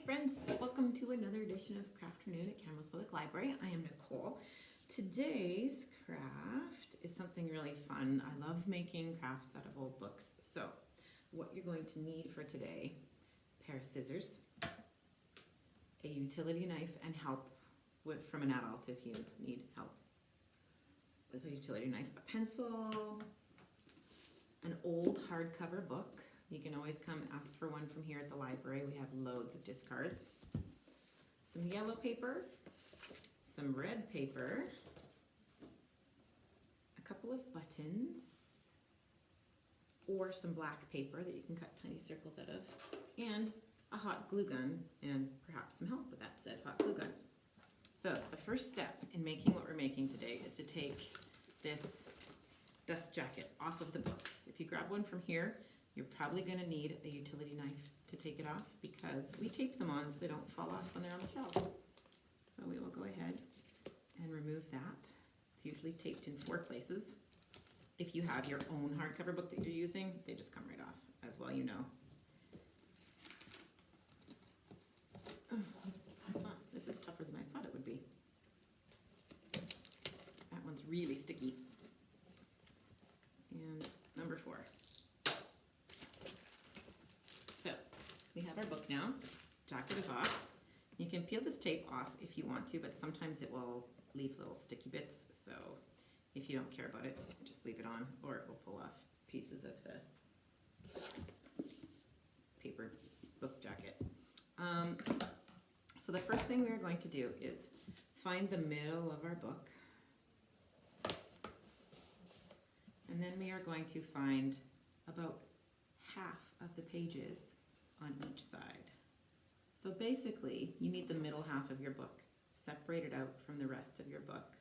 friends, welcome to another edition of Crafternoon at Kamloops Public Library. I am Nicole. Today's craft is something really fun. I love making crafts out of old books. So what you're going to need for today, a pair of scissors, a utility knife, and help from an adult if you need help with a utility knife, a pencil, an old hardcover book. You can always come ask for one from here at the library. We have loads of discards. Some yellow paper, some red paper, a couple of buttons, or some black paper that you can cut tiny circles out of, and a hot glue gun, and perhaps some help with that said hot glue gun. So the first step in making what we're making today is to take this dust jacket off of the book. If you grab one from here, you're probably going to need a utility knife to take it off because we tape them on so they don't fall off when they're on the shelves. So we will go ahead and remove that. It's usually taped in 4 places. If you have your own hardcover book that you're using, they just come right off, as well you know. This is tougher than I thought it would be. That one's really sticky. And number 4. So we have our book now. Jacket is off. You can peel this tape off if you want to, but sometimes it will leave little sticky bits. So if you don't care about it, just leave it on, or it will pull off pieces of the paper book jacket. So the first thing we are going to do is find the middle of our book. And then we are going to find about half of the pages on each side. So basically, you need the middle half of your book separated out from the rest of your book.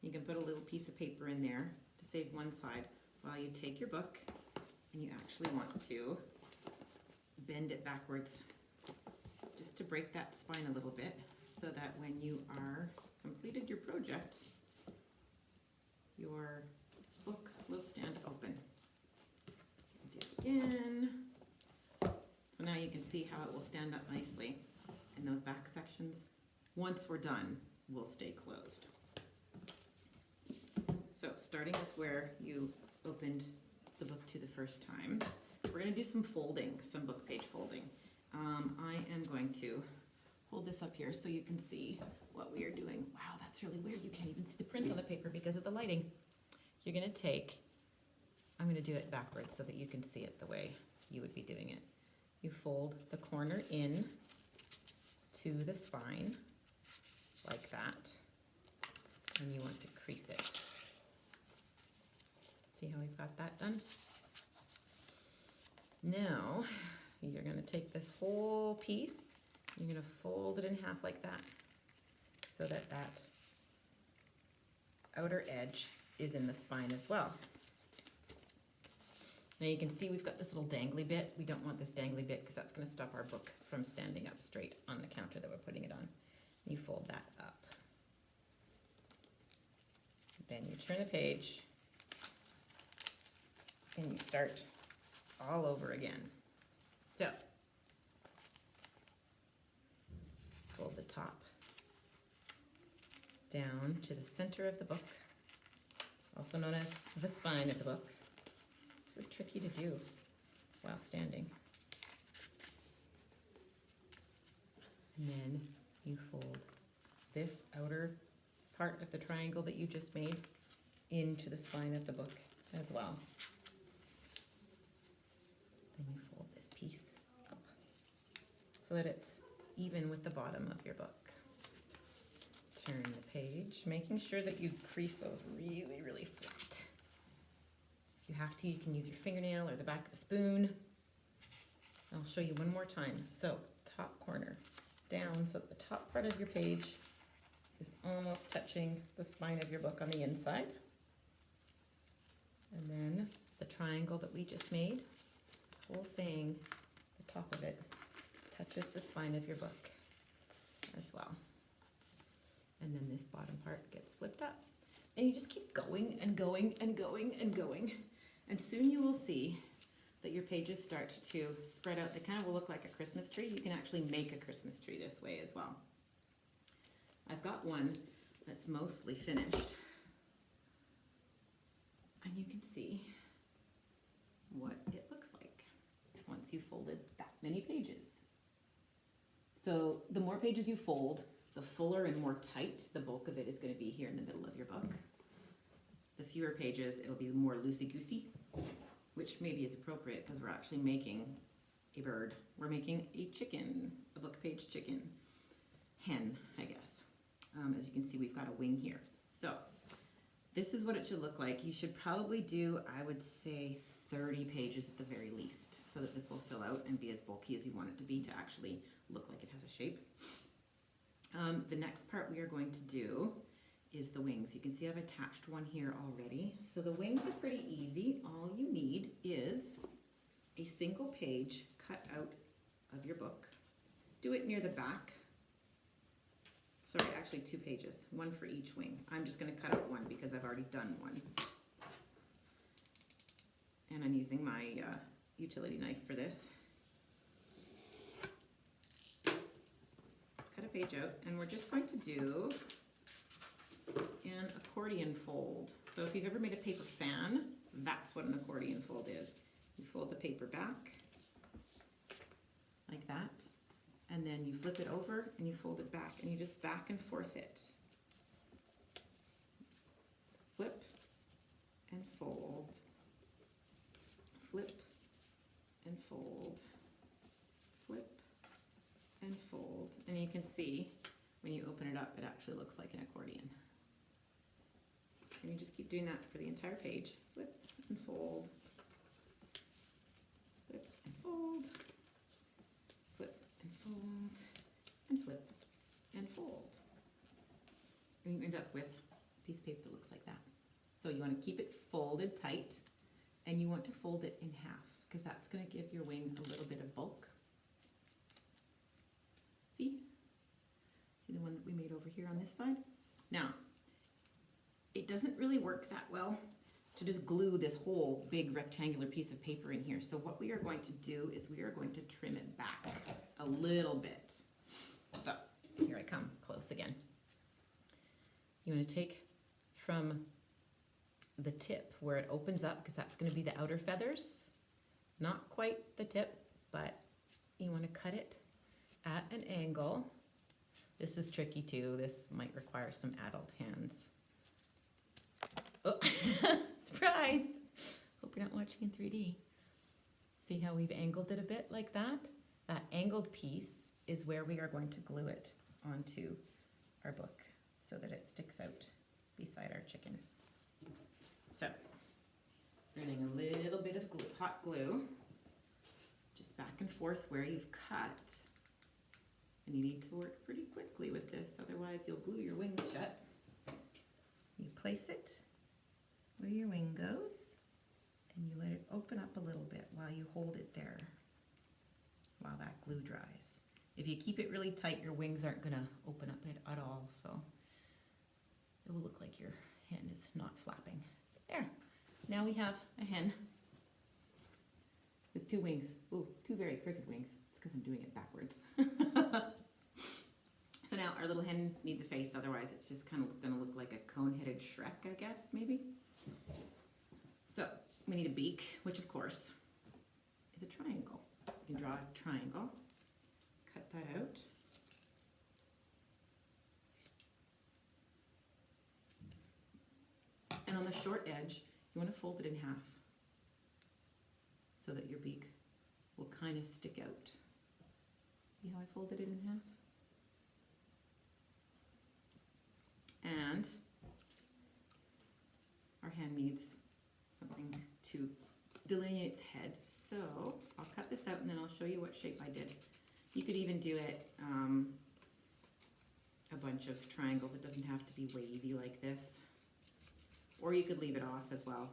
You can put a little piece of paper in there to save one side while you take your book and you actually want to bend it backwards just to break that spine a little bit so that when you are completed your project, your book will stand open. Do it again. So now you can see how it will stand up nicely. And those back sections, once we're done, will stay closed. So starting with where you opened the book to the first time, we're going to do some folding, some book page folding. I am going to hold this up here so you can see what we are doing. Wow, that's really weird. You can't even see the print on the paper because of the lighting. You're going to take, I'm going to do it backwards so that you can see it the way you would be doing it. You fold the corner in to the spine like that, and you want to crease it. See how we've got that done? Now, you're going to take this whole piece, you're going to fold it in half like that so that that outer edge is in the spine as well. Now you can see we've got this little dangly bit. We don't want this dangly bit because that's going to stop our book from standing up straight on the counter that we're putting it on. You fold that up. Then you turn the page and you start all over again. So, fold the top down to the center of the book, also known as the spine of the book. This is tricky to do while standing. And then you fold this outer part of the triangle that you just made into the spine of the book as well. Then you fold this piece up so that it's even with the bottom of your book. Turn the page, making sure that you crease those really, really flat. If you have to, you can use your fingernail or the back of a spoon. I'll show you one more time. So, top corner down so that the top part of your page is almost touching the spine of your book on the inside. And then the triangle that we just made, the whole thing, the top of it, touches the spine of your book as well. And then this bottom part gets flipped up. And you just keep going and going and going and going. And soon you will see that your pages start to spread out. They kind of will look like a Christmas tree. You can actually make a Christmas tree this way as well. I've got one that's mostly finished. And you can see what it looks like once you've folded that many pages. So the more pages you fold, the fuller and more tight the bulk of it is going to be here in the middle of your book. The fewer pages, it'll be more loosey-goosey, which maybe is appropriate because we're actually making a bird. We're making a chicken, a book page chicken, hen, I guess. As you can see, we've got a wing here. So this is what it should look like. You should probably do, I would say, 30 pages at the very least, so that this will fill out and be as bulky as you want it to be to actually look like it has a shape. The next part we are going to do is the wings. You can see I've attached one here already. So the wings are pretty easy. All you need is a single page cut out of your book. Do it near the back. Sorry, actually 2 pages, one for each wing. I'm just going to cut out one because I've already done one. And I'm using my utility knife for this. Cut a page out, and we're just going to do an accordion fold. So if you've ever made a paper fan, that's what an accordion fold is. You fold the paper back like that, and then you flip it over and you fold it back, and you just back and forth it. Flip and fold. Flip and fold. Flip and fold. And you can see when you open it up, it actually looks like an accordion. And you just keep doing that for the entire page. Flip and fold. Flip and fold. Flip and fold. And flip and fold. And you end up with a piece of paper that looks like that. So you want to keep it folded tight, and you want to fold it in half because that's going to give your wing a little bit of bulk. See? See the one that we made over here on this side? Now, it doesn't really work that well to just glue this whole big rectangular piece of paper in here. So what we are going to do is we are going to trim it back a little bit. So here I come close again. You want to take from the tip where it opens up, because that's going to be the outer feathers. Not quite the tip, but you want to cut it at an angle. This is tricky too. This might require some adult hands. Oh, surprise! Hope you're not watching in 3D. See how we've angled it a bit like that? That angled piece is where we are going to glue it onto our book so that it sticks out beside our chicken. So, running a little bit of glue, hot glue, just back and forth where you've cut. And you need to work pretty quickly with this, otherwise you'll glue your wings shut. You place it where your wing goes, and you let it open up a little bit while you hold it there, while that glue dries. If you keep it really tight, your wings aren't going to open up at all, so it will look like your hen is not flapping. There, now we have a hen with 2 wings. Ooh, 2 very crooked wings. It's because I'm doing it backwards. So now our little hen needs a face, otherwise it's just kind of going to look like a cone-headed Shrek, I guess, maybe. So we need a beak, which of course is a triangle. You can draw a triangle, cut that out. And on the short edge, you want to fold it in half so that your beak will kind of stick out. See how I folded it in half? And our hen needs something to delineate its head. So I'll cut this out and then I'll show you what shape I did. You could even do it a bunch of triangles. It doesn't have to be wavy like this. Or you could leave it off as well.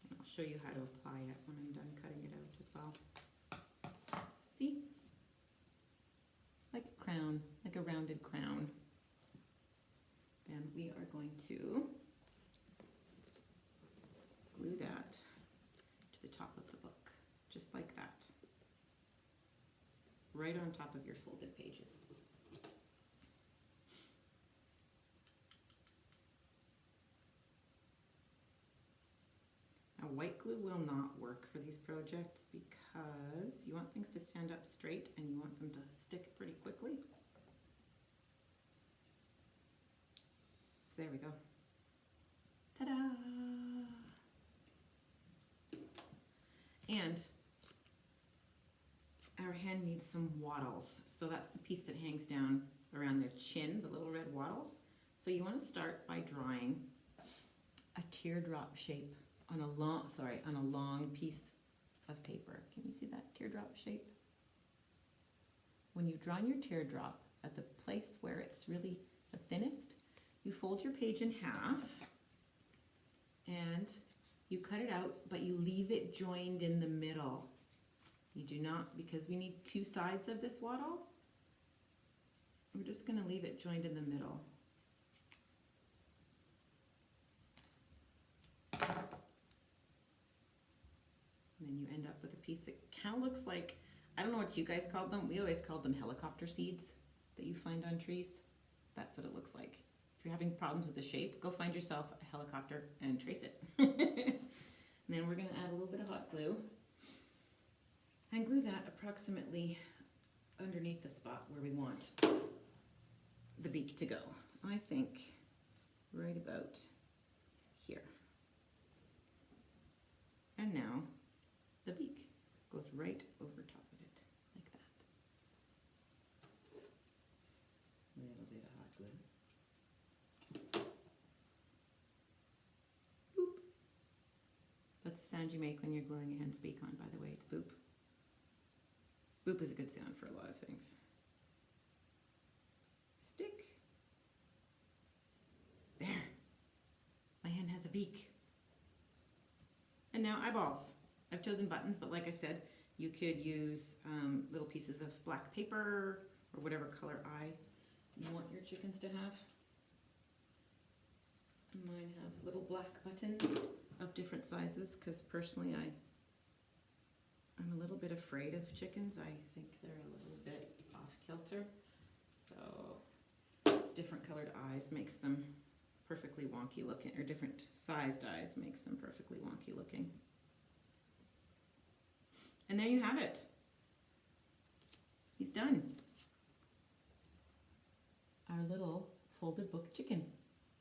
And I'll show you how to apply it when I'm done cutting it out as well. See? Like a crown. crown, like a rounded crown. And we are going to glue that to the top of the book, just like that, right on top of your folded pages. Now, white glue will not work for these projects because you want things to stand up straight and you want them to stick pretty quickly. So there we go. Ta-da! And our hen needs some wattles. So that's the piece that hangs down around their chin, the little red wattles. So you want to start by drawing a teardrop shape on a long piece of paper. Can you see that teardrop shape? When you've drawn your teardrop at the place where it's really the thinnest, you fold your page in half and you cut it out, but you leave it joined in the middle. You do not, because we need two sides of this wattle, we're just going to leave it joined in the middle. And then you end up with a piece that kind of looks like, I don't know what you guys called them. We always called them helicopter seeds that you find on trees. That's what it looks like. If you're having problems with the shape, go find yourself a helicopter and trace it. And then we're going to add a little bit of hot glue and glue that approximately underneath the spot where we want the beak to go. I think right about here. And now the beak goes right over top of it, like that. A little bit of hot glue. Boop. That's the sound you make when you're gluing a hen's beak on, by the way. It's boop. Boop is a good sound for a lot of things. Stick. There. My hen has a beak. And now eyeballs. I've chosen buttons, but like I said, you could use little pieces of black paper or whatever color eye you want your chickens to have. Mine have little black buttons of different sizes because personally I'm a little bit afraid of chickens. I think they're a little bit off kilter. So different colored eyes makes them perfectly wonky looking, or different sized eyes makes them perfectly wonky looking. And there you have it. He's done. Our little folded book chicken.